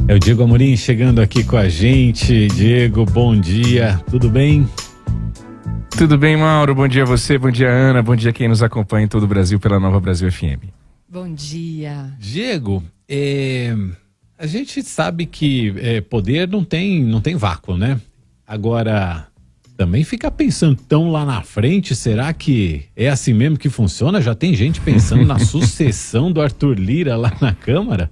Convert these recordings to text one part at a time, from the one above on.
É o Diego Amorim chegando aqui com a gente. Diego, bom dia, tudo bem? Tudo bem, Mauro? Bom dia a você, bom dia, Ana, bom dia quem nos acompanha em todo o Brasil pela Nova Brasil FM. Bom dia. Diego, a gente sabe que poder não tem vácuo, né? Agora, também fica pensando tão lá na frente, será que é assim mesmo que funciona? Já tem gente pensando na sucessão do Arthur Lira lá na Câmara?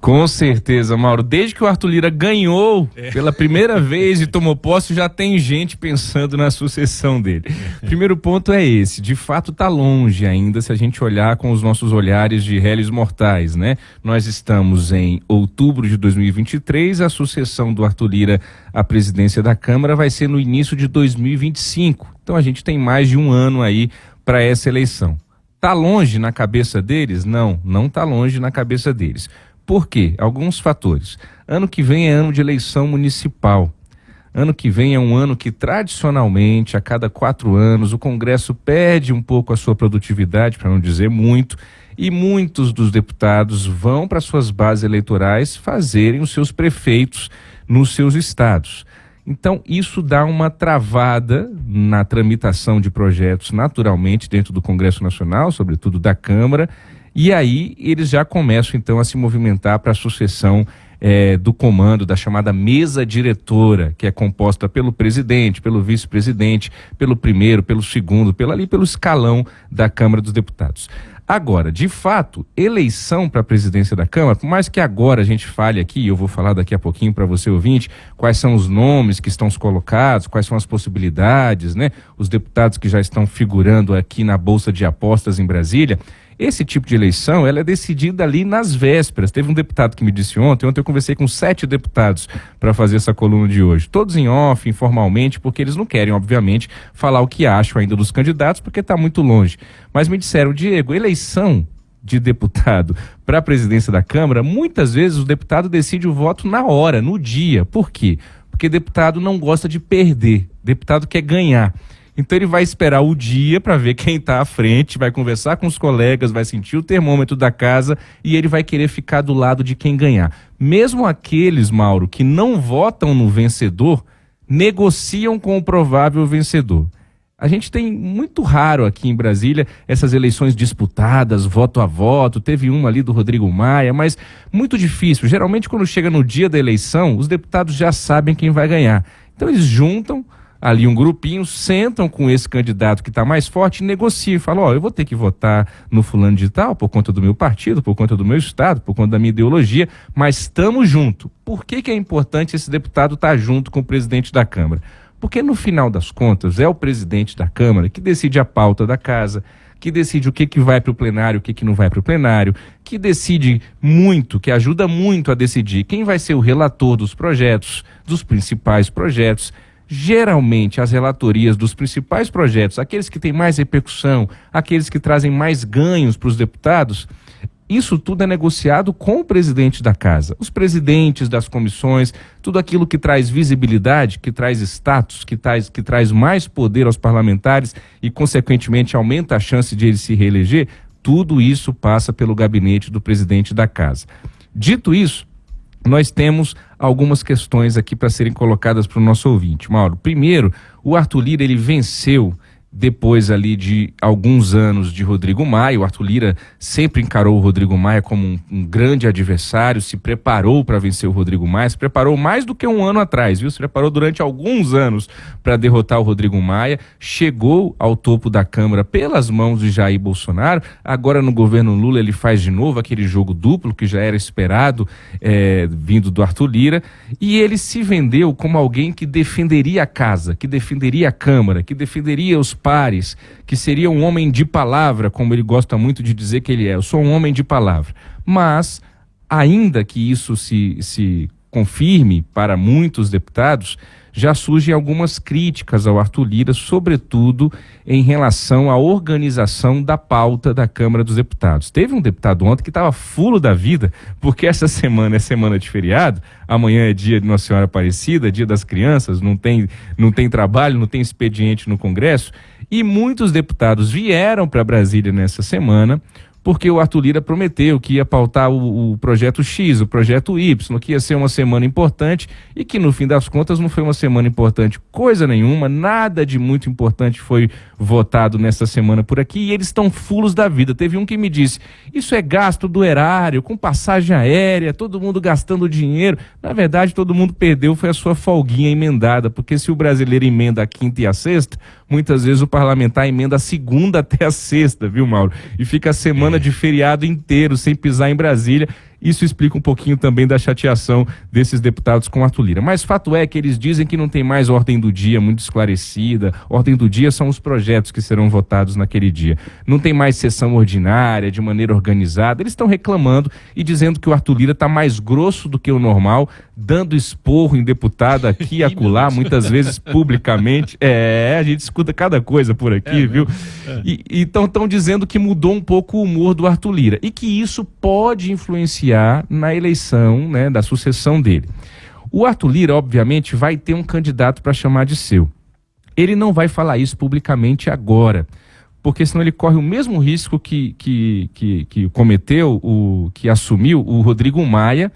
Com certeza, Mauro. Desde que o Arthur Lira ganhou pela primeira vez e tomou posse, já tem gente pensando na sucessão dele. Primeiro ponto é esse. De fato, está longe ainda se a gente olhar com os nossos olhares de réis mortais, né? Nós estamos em outubro de 2023, a sucessão do Arthur Lira à presidência da Câmara vai ser no início de 2025. Então a gente tem mais de um ano aí para essa eleição. Está longe na cabeça deles? Não está longe na cabeça deles. Por quê? Alguns fatores. Ano que vem é ano de eleição municipal. Ano que vem é um ano que, tradicionalmente, a cada 4 anos, o Congresso perde um pouco a sua produtividade, para não dizer muito, e muitos dos deputados vão para suas bases eleitorais fazerem os seus prefeitos nos seus estados. Então, isso dá uma travada na tramitação de projetos, naturalmente, dentro do Congresso Nacional, sobretudo da Câmara. E aí eles já começam então a se movimentar para a sucessão do comando da chamada mesa diretora, que é composta pelo presidente, pelo vice-presidente, pelo primeiro, pelo segundo, pelo escalão da Câmara dos Deputados. Agora, de fato, eleição para a presidência da Câmara, por mais que agora a gente fale aqui, eu vou falar daqui a pouquinho para você ouvinte, quais são os nomes que estão colocados, quais são as possibilidades, né? Os deputados que já estão figurando aqui na Bolsa de Apostas em Brasília. Esse tipo de eleição, ela é decidida ali nas vésperas. Teve um deputado que me disse ontem eu conversei com 7 deputados para fazer essa coluna de hoje. Todos em off, informalmente, porque eles não querem, obviamente, falar o que acham ainda dos candidatos, porque está muito longe. Mas me disseram, Diego, eleição de deputado para a presidência da Câmara, muitas vezes o deputado decide o voto na hora, no dia. Por quê? Porque deputado não gosta de perder, deputado quer ganhar. Então ele vai esperar o dia para ver quem está à frente, vai conversar com os colegas, vai sentir o termômetro da casa e ele vai querer ficar do lado de quem ganhar. Mesmo aqueles, Mauro, que não votam no vencedor, negociam com o provável vencedor. A gente tem muito raro aqui em Brasília essas eleições disputadas, voto a voto, teve uma ali do Rodrigo Maia, mas muito difícil. Geralmente quando chega no dia da eleição, os deputados já sabem quem vai ganhar. Então eles juntam ali um grupinho, sentam com esse candidato que está mais forte e negociam, falam, eu vou ter que votar no fulano de tal por conta do meu partido, por conta do meu estado, por conta da minha ideologia, mas estamos juntos. Por que é importante esse deputado estar junto com o presidente da Câmara? Porque no final das contas é o presidente da Câmara que decide a pauta da casa, que decide o que vai para o plenário, o que não vai para o plenário, que decide muito, que ajuda muito a decidir quem vai ser o relator dos projetos, dos principais projetos. Geralmente, as relatorias dos principais projetos, aqueles que têm mais repercussão, aqueles que trazem mais ganhos para os deputados, isso tudo é negociado com o presidente da casa. Os presidentes das comissões, tudo aquilo que traz visibilidade, que traz status, que traz mais poder aos parlamentares e, consequentemente, aumenta a chance de ele se reeleger, tudo isso passa pelo gabinete do presidente da casa. Dito isso, nós temos algumas questões aqui para serem colocadas para o nosso ouvinte. Mauro, primeiro, o Arthur Lira, ele venceu depois ali de alguns anos de Rodrigo Maia. O Arthur Lira sempre encarou o Rodrigo Maia como um grande adversário, se preparou para vencer o Rodrigo Maia, se preparou mais do que um ano atrás, viu? Se preparou durante alguns anos para derrotar o Rodrigo Maia, chegou ao topo da Câmara pelas mãos de Jair Bolsonaro. Agora no governo Lula ele faz de novo aquele jogo duplo que já era esperado vindo do Arthur Lira, e ele se vendeu como alguém que defenderia a casa, que defenderia a Câmara, que defenderia os pares, que seria um homem de palavra, como ele gosta muito de dizer que ele é. Eu sou um homem de palavra. Mas, ainda que isso se confirme para muitos deputados, já surgem algumas críticas ao Arthur Lira, sobretudo em relação à organização da pauta da Câmara dos Deputados. Teve um deputado ontem que estava fulo da vida, porque essa semana é semana de feriado, amanhã é dia de Nossa Senhora Aparecida, dia das crianças, não tem trabalho, não tem expediente no Congresso, e muitos deputados vieram para Brasília nessa semana, porque o Arthur Lira prometeu que ia pautar o projeto X, o projeto Y, que ia ser uma semana importante e que no fim das contas não foi uma semana importante coisa nenhuma, nada de muito importante foi votado nessa semana por aqui e eles estão fulos da vida. Teve um que me disse, isso é gasto do erário, com passagem aérea, todo mundo gastando dinheiro. Na verdade, todo mundo perdeu, foi a sua folguinha emendada, porque se o brasileiro emenda a quinta e a sexta, muitas vezes o parlamentar emenda a segunda até a sexta, viu, Mauro? E fica a semana de feriado inteiro, sem pisar em Brasília. Isso explica um pouquinho também da chateação desses deputados com Arthur Lira. Mas fato é que eles dizem que não tem mais ordem do dia muito esclarecida. Ordem do dia são os projetos que serão votados naquele dia. Não tem mais sessão ordinária, de maneira organizada. Eles estão reclamando e dizendo que o Arthur Lira está mais grosso do que o normal, dando esporro em deputado aqui e acolá, muitas vezes publicamente. A gente escuta cada coisa por aqui, viu? Então estão dizendo que mudou um pouco o humor do Arthur Lira e que isso pode influenciar na eleição, né, da sucessão dele. O Arthur Lira, obviamente, vai ter um candidato para chamar de seu. Ele não vai falar isso publicamente agora, porque senão ele corre o mesmo risco que cometeu, que assumiu o Rodrigo Maia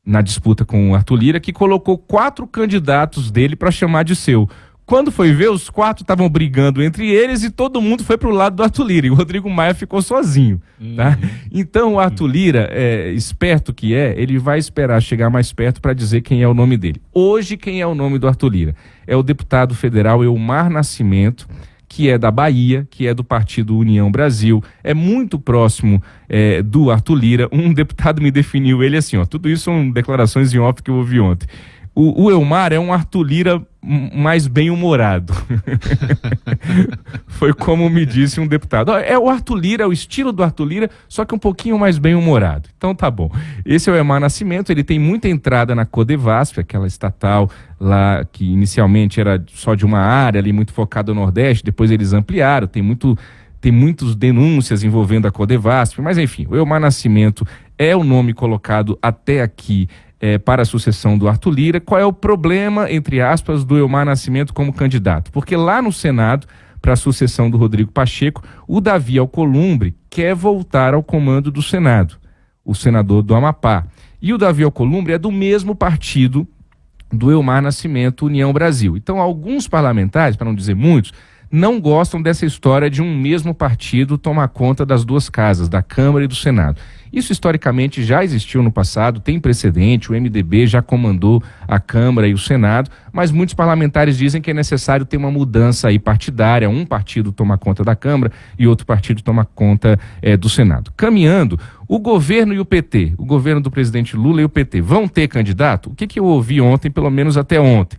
na disputa com o Arthur Lira, que colocou 4 candidatos dele para chamar de seu. Quando foi ver, os 4 estavam brigando entre eles e todo mundo foi pro lado do Arthur Lira. E o Rodrigo Maia ficou sozinho, tá? Então o Arthur Lira, esperto que ele vai esperar chegar mais perto para dizer quem é o nome dele. Hoje, quem é o nome do Arthur Lira? É o deputado federal Elmar Nascimento, que é da Bahia, que é do partido União Brasil, é muito próximo do Arthur Lira. Um deputado me definiu ele assim, tudo isso são declarações em off que eu ouvi ontem. O Elmar é um Arthur Lira mais bem-humorado. Foi como me disse um deputado. É o Arthur Lira, é o estilo do Arthur Lira, só que um pouquinho mais bem-humorado. Então tá bom. Esse é o Elmar Nascimento, ele tem muita entrada na Codevasf, aquela estatal lá que inicialmente era só de uma área ali muito focada no Nordeste, depois eles ampliaram, tem muitas denúncias envolvendo a Codevasf, mas enfim, o Elmar Nascimento é o nome colocado até aqui para a sucessão do Arthur Lira. Qual é o problema, entre aspas, do Elmar Nascimento como candidato? Porque lá no Senado, para a sucessão do Rodrigo Pacheco, o Davi Alcolumbre quer voltar ao comando do Senado, o senador do Amapá. E o Davi Alcolumbre é do mesmo partido do Elmar Nascimento, União Brasil. Então, alguns parlamentares, para não dizer muitos, não gostam dessa história de um mesmo partido tomar conta das duas casas, da Câmara e do Senado. Isso historicamente já existiu no passado, tem precedente, o MDB já comandou a Câmara e o Senado, mas muitos parlamentares dizem que é necessário ter uma mudança aí partidária, um partido toma conta da Câmara e outro partido toma conta do Senado. Caminhando, o governo e o PT, o governo do presidente Lula e o PT, vão ter candidato? O que eu ouvi ontem, pelo menos até ontem?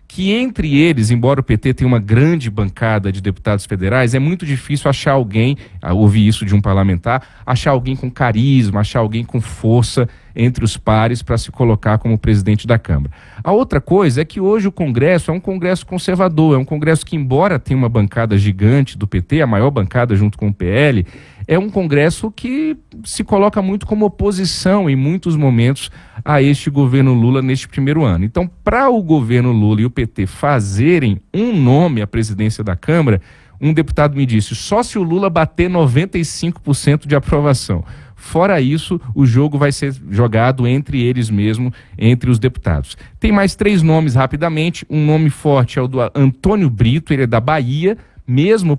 Que entre eles, embora o PT tenha uma grande bancada de deputados federais, é muito difícil achar alguém, ouvi isso de um parlamentar, achar alguém com carisma, achar alguém com força entre os pares para se colocar como presidente da Câmara. A outra coisa é que hoje o Congresso é um Congresso conservador, é um Congresso que, embora tenha uma bancada gigante do PT, a maior bancada junto com o PL, é um Congresso que se coloca muito como oposição em muitos momentos a este governo Lula neste primeiro ano. Então, para o governo Lula e o PT fazerem um nome à presidência da Câmara, um deputado me disse, só se o Lula bater 95% de aprovação. Fora isso, o jogo vai ser jogado entre eles mesmo, entre os deputados. Tem mais 3 nomes rapidamente. Um nome forte é o do Antônio Brito, ele é da Bahia, mesmo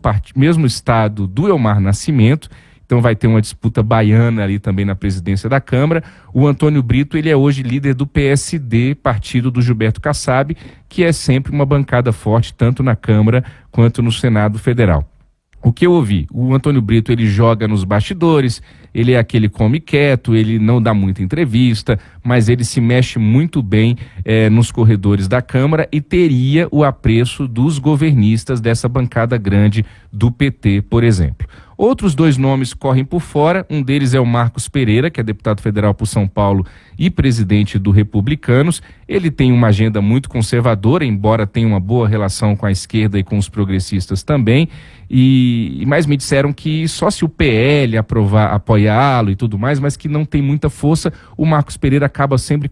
estado do Elmar Nascimento. Então vai ter uma disputa baiana ali também na presidência da Câmara. O Antônio Brito, ele é hoje líder do PSD, partido do Gilberto Kassab, que é sempre uma bancada forte, tanto na Câmara quanto no Senado Federal. O que eu ouvi? O Antônio Brito, ele joga nos bastidores, ele é aquele come quieto, ele não dá muita entrevista, mas ele se mexe muito bem nos corredores da Câmara e teria o apreço dos governistas dessa bancada grande do PT, por exemplo. Outros 2 nomes correm por fora, um deles é o Marcos Pereira, que é deputado federal por São Paulo e presidente do Republicanos. Ele tem uma agenda muito conservadora, embora tenha uma boa relação com a esquerda e com os progressistas também, mas me disseram que só se o PL apoiá-lo e tudo mais, mas que não tem muita força. O Marcos Pereira acaba sempre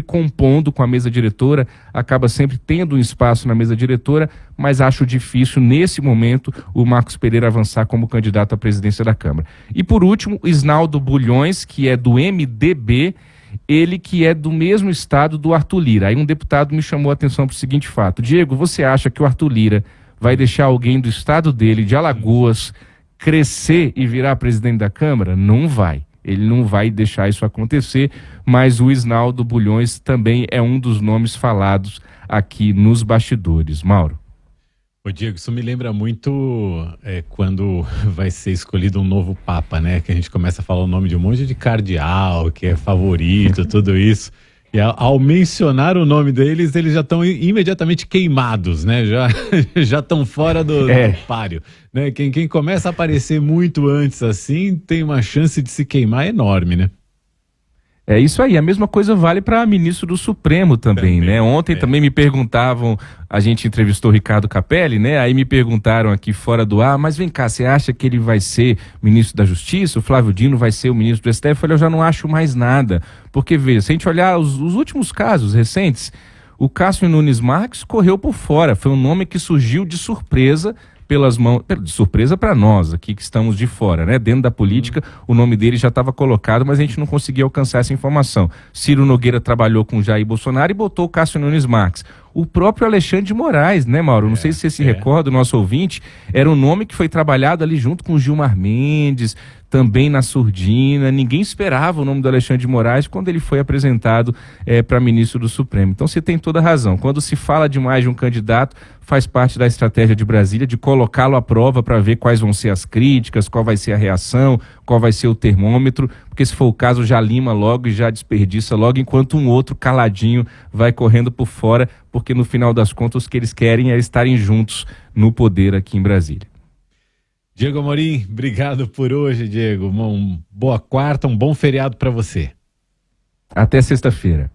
compondo com a mesa diretora, acaba sempre tendo um espaço na mesa diretora, mas acho difícil, nesse momento, o Marcos Pereira avançar como candidato à presidência da Câmara. E por último, Isnaldo Bulhões, que é do MDB, ele que é do mesmo estado do Arthur Lira. Aí um deputado me chamou a atenção para o seguinte fato: Diego, você acha que o Arthur Lira vai deixar alguém do estado dele, de Alagoas, crescer e virar presidente da Câmara? Não vai. Ele não vai deixar isso acontecer, mas o Isnaldo Bulhões também é um dos nomes falados aqui nos bastidores. Mauro. Ô Diego, isso me lembra muito quando vai ser escolhido um novo Papa, né? Que a gente começa a falar o nome de um monte de cardeal, que é favorito, tudo isso. E ao mencionar o nome deles, eles já estão imediatamente queimados, né? Já estão fora do páreo, né? Quem começa a aparecer muito antes assim, tem uma chance de se queimar enorme, né? É isso aí, a mesma coisa vale para ministro do Supremo também, né? Ontem também me perguntavam, a gente entrevistou o Ricardo Capelli, né? Aí me perguntaram aqui fora do ar, mas vem cá, você acha que ele vai ser ministro da Justiça? O Flávio Dino vai ser o ministro do STF? Eu falei, eu já não acho mais nada, porque veja, se a gente olhar os últimos casos recentes, o Cássio Nunes Marques correu por fora, foi um nome que surgiu de surpresa, pelas mãos, de surpresa para nós aqui que estamos de fora, né? Dentro da política, o nome dele já estava colocado, mas a gente não conseguia alcançar essa informação. Ciro Nogueira trabalhou com Jair Bolsonaro e botou o Cássio Nunes Marques. O próprio Alexandre de Moraes, né, Mauro? Não sei se você se recorda, o nosso ouvinte, era um nome que foi trabalhado ali junto com o Gilmar Mendes, também na surdina. Ninguém esperava o nome do Alexandre de Moraes quando ele foi apresentado para ministro do Supremo. Então você tem toda a razão. Quando se fala demais de um candidato, faz parte da estratégia de Brasília de colocá-lo à prova para ver quais vão ser as críticas, qual vai ser a reação, qual vai ser o termômetro, porque se for o caso já lima logo e já desperdiça logo, enquanto um outro caladinho vai correndo por fora, porque no final das contas o que eles querem é estarem juntos no poder aqui em Brasília. Diego Amorim, obrigado por hoje, Diego. Uma boa quarta, um bom feriado para você. Até sexta-feira.